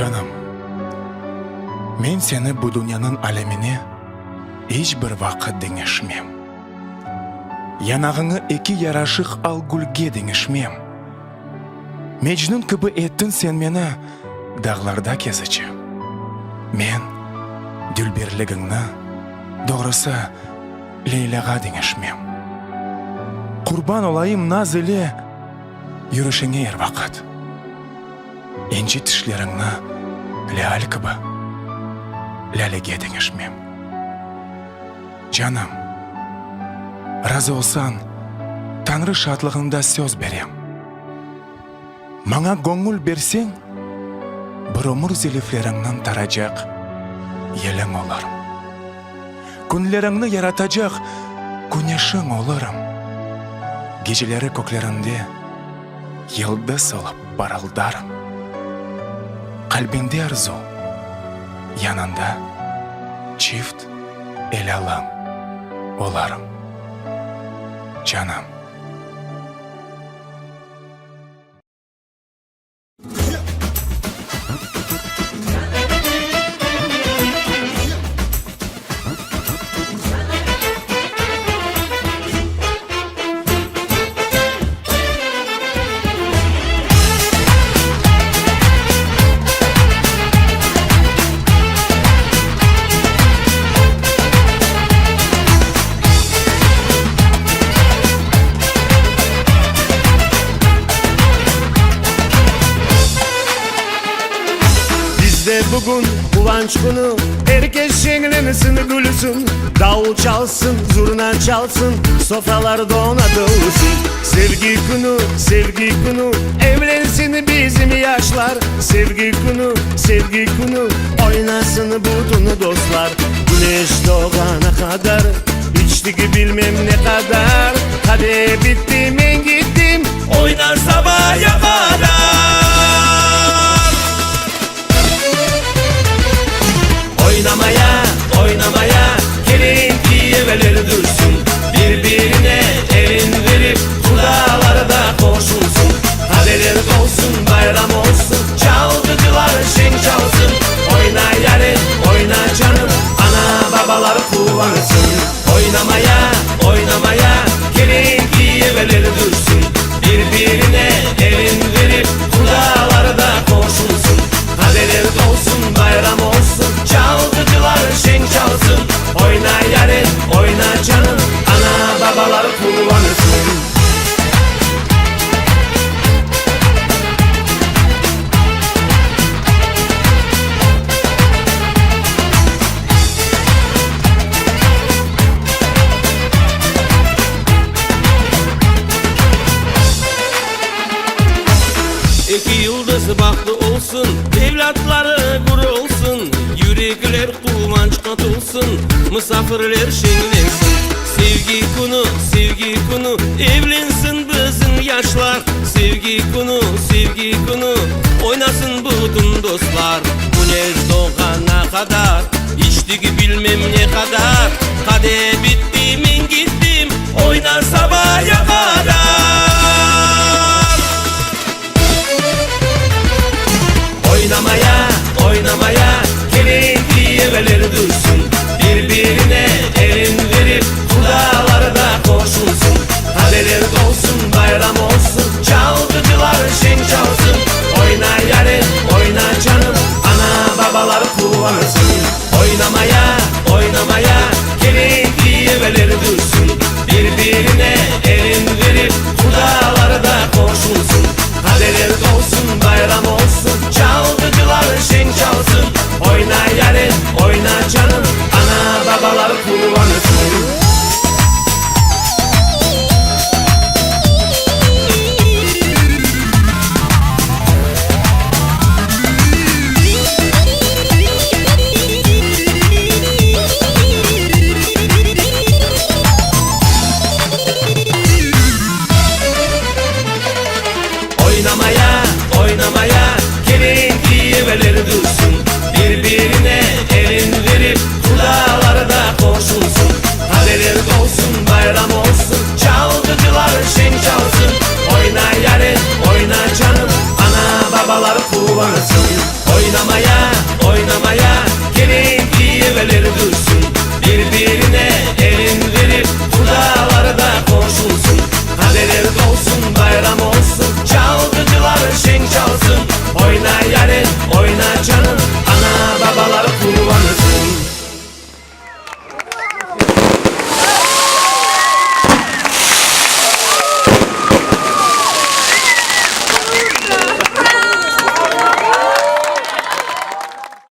Canım, men seni bu dünyanın alemine hiç bir vakit deneşmem. Yanağını iki yaraşık al gülge deneşmem. Mecnun gibi ettin sen beni dağlarda kezici. Men dülberligini doğrusu Leyla'ga deneşmem. Kurban olayım naz ile yürüyüşüne her vakit. İnci tişlerini lal gibi lalege deneşmem. Canım, razı olsan Tanrı şadlığında söz berem. Bana gönül bersen bir ömür ziliflerinden taracak yelin olurum. Günlerini yaratacak güneşin olurum. Geceleri köklerinde yıldız olup parıldarım. Kalbinde arzu, yanında çift el alım olarım. Canım. Bugün kıvanç günü, herkes şenlensin gülsün. Davul çalsın, zurna çalsın, sofralar donatılsın. Sevgi günü, sevgi günü, evlensin bizim yaşlar. Sevgi günü, sevgi günü, oynasın bütün dostlar. Güneş doğana kadar, içtik bilmem ne kadar. Hadi bitti ben gittim, oynar sabaha kadar. Oynamaya, oynamaya, gelin diyeveler dursun. Birbirine elin verip kudalarda koşulsun. Haberler olsun, bayram olsun, çalgıcılar şen çalsın. Oyna yarim, oyna canım, ana babalar kullansın. Oynamaya, oynamaya, gelin diyeveler dursun. Birbirine elin verip kudalarda koşulsun. Haberler olsun, bayram olsun, çalgıcılar şen çalsın. Oyna yarim, oyna canım, ana babalar kullansın. İki yıldız baktı olsun, evlatları gurur olsun. Yürekler kıvanç katılsın, misafirler şenlensin. Sevgi günü, sevgi günü, evlensin bizim yaşlar. Sevgi günü, sevgi günü, oynasın bütün dostlar. Güneş doğana kadar, içtik bilmem ne kadar. Kadeh bitti ben gittim, oynar sabaha kadar. Oynamaya, oynamaya, gelin diyeveler dursun. Birbirine elin verip kudalarda koşulsun. Haberler olsun, bayram olsun, çalgıcılar şen çalsın. Oyna yarim, oyna canım, ana babalar kullansın. Oynamaya, oynamaya, gelin diyeveler dursun. Birbirine elin verip kudalarda koşulsun. Haberler olsun, bayram olsun, çalgıcılar şen çalsın. Oyna yarim, oyna canım, ana babalar kullansın. Oynamaya, oynamaya,